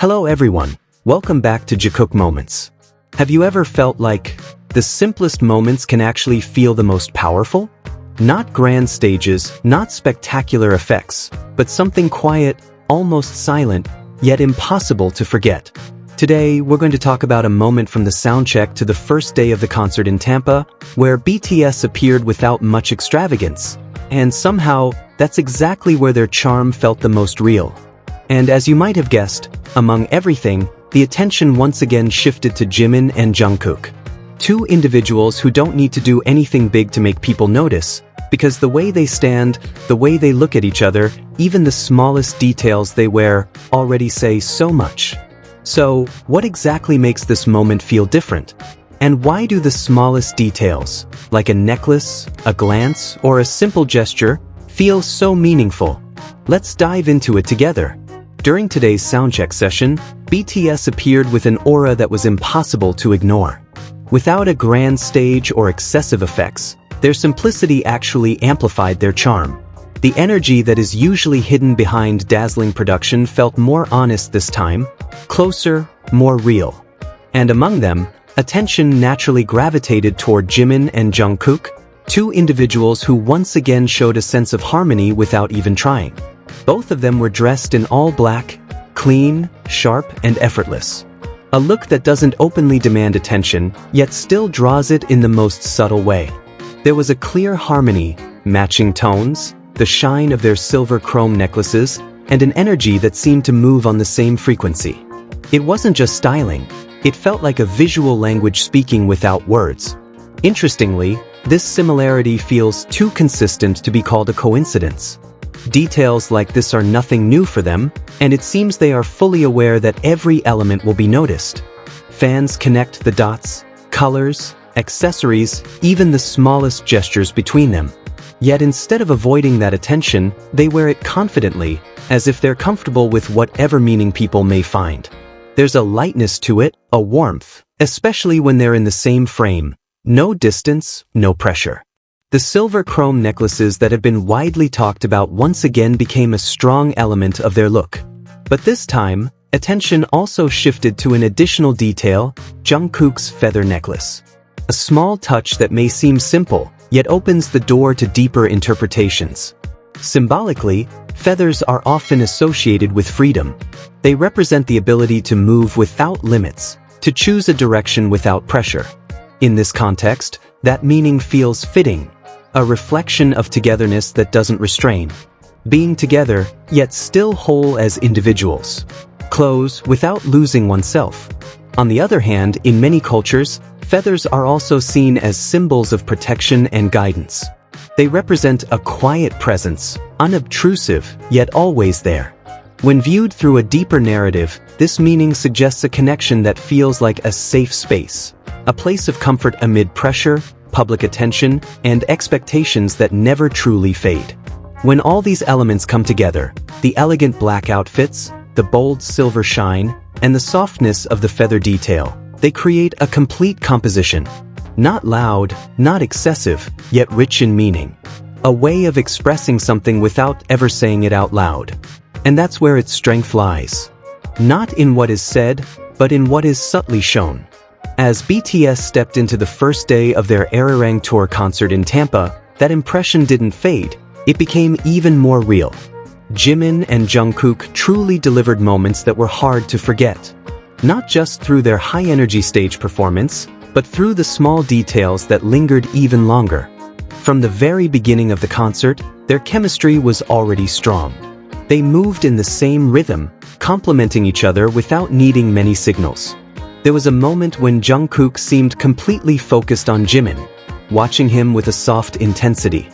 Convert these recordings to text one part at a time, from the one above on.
Hello everyone, welcome back to Jikook Moments. Have you ever felt like the simplest moments can actually feel the most powerful? Not grand stages, not spectacular effects, but something quiet, almost silent, yet impossible to forget. Today, we're going to talk about a moment from the soundcheck to the first day of the concert in Tampa, where BTS appeared without much extravagance. And somehow, that's exactly where their charm felt the most real. And as you might have guessed, among everything, the attention once again shifted to Jimin and Jungkook. Two individuals who don't need to do anything big to make people notice, because the way they stand, the way they look at each other, even the smallest details they wear, already say so much. So, what exactly makes this moment feel different? And why do the smallest details, like a necklace, a glance, or a simple gesture, feel so meaningful? Let's dive into it together. During today's soundcheck session, BTS appeared with an aura that was impossible to ignore. Without a grand stage or excessive effects, their simplicity actually amplified their charm. The energy that is usually hidden behind dazzling production felt more honest this time, closer, more real. And among them, attention naturally gravitated toward Jimin and Jungkook, two individuals who once again showed a sense of harmony without even trying. Both of them were dressed in all black, clean, sharp, and effortless. A look that doesn't openly demand attention, yet still draws it in the most subtle way. There was a clear harmony, matching tones, the shine of their silver chrome necklaces, and an energy that seemed to move on the same frequency. It wasn't just styling, it felt like a visual language speaking without words. Interestingly, this similarity feels too consistent to be called a coincidence. Details like this are nothing new for them, and it seems they are fully aware that every element will be noticed. Fans connect the dots, colors, accessories, even the smallest gestures between them. Yet instead of avoiding that attention, they wear it confidently, as if they're comfortable with whatever meaning people may find. There's a lightness to it, a warmth, especially when they're in the same frame. No distance, no pressure. The silver chrome necklaces that have been widely talked about once again became a strong element of their look. But this time, attention also shifted to an additional detail, Jungkook's feather necklace. A small touch that may seem simple, yet opens the door to deeper interpretations. Symbolically, feathers are often associated with freedom. They represent the ability to move without limits, to choose a direction without pressure. In this context, that meaning feels fitting. A reflection of togetherness that doesn't restrain. Being together, yet still whole as individuals. Close without losing oneself. On the other hand, in many cultures, feathers are also seen as symbols of protection and guidance. They represent a quiet presence, unobtrusive, yet always there. When viewed through a deeper narrative, this meaning suggests a connection that feels like a safe space. A place of comfort amid pressure, public attention, and expectations that never truly fade. When all these elements come together, the elegant black outfits, the bold silver shine, and the softness of the feather detail, they create a complete composition. Not loud, not excessive, yet rich in meaning. A way of expressing something without ever saying it out loud. And that's where its strength lies. Not in what is said, but in what is subtly shown. As BTS stepped into the first day of their Arirang tour concert in Tampa, that impression didn't fade, it became even more real. Jimin and Jungkook truly delivered moments that were hard to forget. Not just through their high-energy stage performance, but through the small details that lingered even longer. From the very beginning of the concert, their chemistry was already strong. They moved in the same rhythm, complementing each other without needing many signals. There was a moment when Jungkook seemed completely focused on Jimin, watching him with a soft intensity.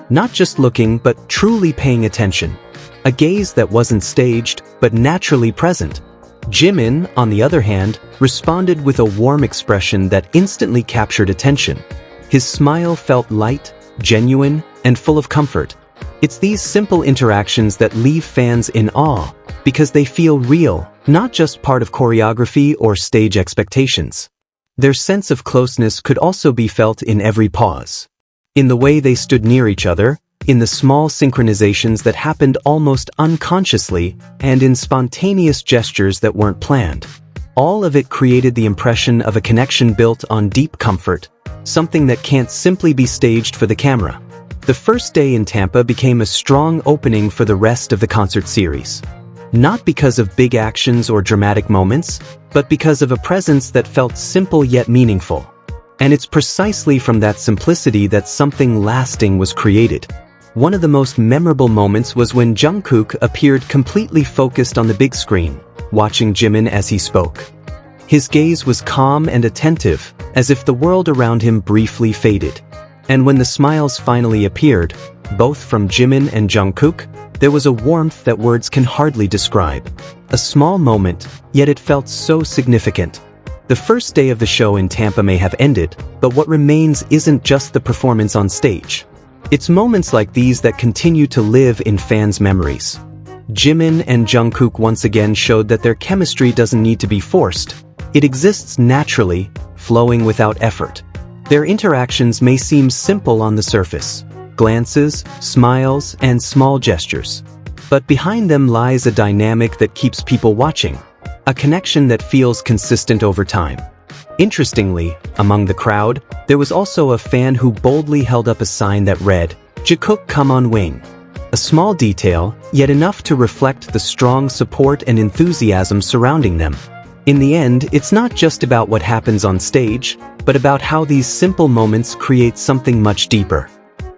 Not just looking, but truly paying attention. A gaze that wasn't staged, but naturally present. Jimin, on the other hand, responded with a warm expression that instantly captured attention. His smile felt light, genuine, and full of comfort. It's these simple interactions that leave fans in awe, because they feel real, not just part of choreography or stage expectations. Their sense of closeness could also be felt in every pause. In the way they stood near each other, in the small synchronizations that happened almost unconsciously, and in spontaneous gestures that weren't planned. All of it created the impression of a connection built on deep comfort, something that can't simply be staged for the camera. The first day in Tampa became a strong opening for the rest of the concert series. Not because of big actions or dramatic moments, but because of a presence that felt simple yet meaningful. And it's precisely from that simplicity that something lasting was created. One of the most memorable moments was when Jungkook appeared completely focused on the big screen, watching Jimin as he spoke. His gaze was calm and attentive, as if the world around him briefly faded. And when the smiles finally appeared, both from Jimin and Jungkook, there was a warmth that words can hardly describe. A small moment, yet it felt so significant. The first day of the show in Tampa may have ended, but what remains isn't just the performance on stage. It's moments like these that continue to live in fans' memories. Jimin and Jungkook once again showed that their chemistry doesn't need to be forced. It exists naturally, flowing without effort. Their interactions may seem simple on the surface, glances, smiles, and small gestures. But behind them lies a dynamic that keeps people watching, a connection that feels consistent over time. Interestingly, among the crowd, there was also a fan who boldly held up a sign that read, "Jikook, come on wing." A small detail, yet enough to reflect the strong support and enthusiasm surrounding them. In the end, it's not just about what happens on stage, but about how these simple moments create something much deeper.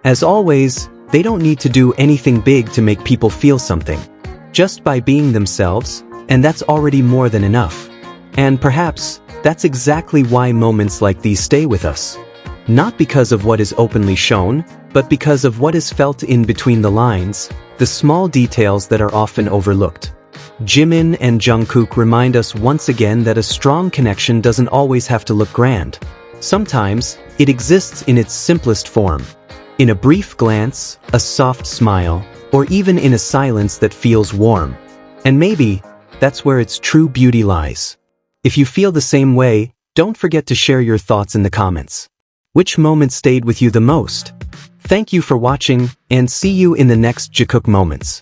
As always, they don't need to do anything big to make people feel something. Just by being themselves, and that's already more than enough. And perhaps, that's exactly why moments like these stay with us. Not because of what is openly shown, but because of what is felt in between the lines, the small details that are often overlooked. Jimin and Jungkook remind us once again that a strong connection doesn't always have to look grand. Sometimes, it exists in its simplest form. In a brief glance, a soft smile, or even in a silence that feels warm. And maybe, that's where its true beauty lies. If you feel the same way, don't forget to share your thoughts in the comments. Which moment stayed with you the most? Thank you for watching, and see you in the next Jikook Moments.